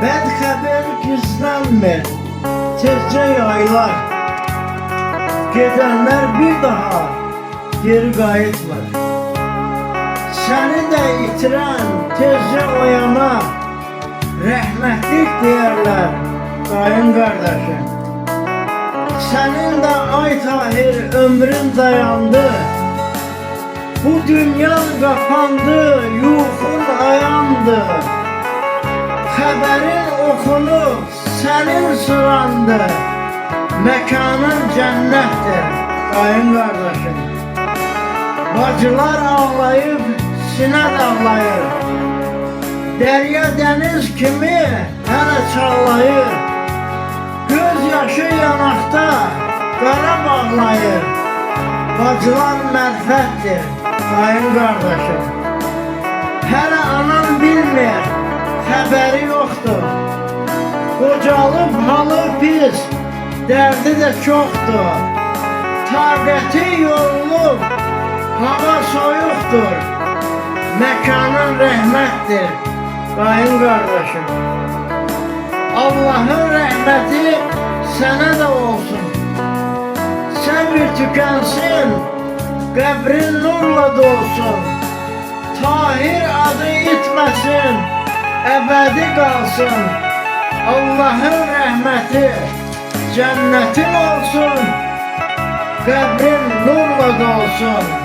Bəd xəbər gizlənmir, tezcə yaylar. Gedənlər bir daha geri qayıtmır. Səni də itirən tezcə oyana rəhmətlik deyərlər, qayın qardaşım. Sənin də ay Tahir ömrün dayandı. Bu dünya qapandı, yuxun ayandı. Xəbərin oxunub, sənin sırandı. Məkanın cənnətdir, qayın qardaşım. Bacılar ağlayıb, sinə dağlayır. Dərya dəniz kimi hələ çağlayır. Göz yaşı yanaqda qara bağlayır. Bacılar mərfətdir, qayın qardaşım. Hələ anan bilmir, xəbəri yoxdur. Qocalıb halı pis, dərdi də çoxdur. Taqəti yorulub, hava soyuqdur. Məkanın rəhmətdir, qayın qardaşım. Allahın rəhməti sənə də olsun. Səbir tükənsin, qəbrin nurla dolsun. Tahir adı itməsin, əbədi qalsın. Allahın rəhməti cənnətin olsun, qəbrin nurla dolsun.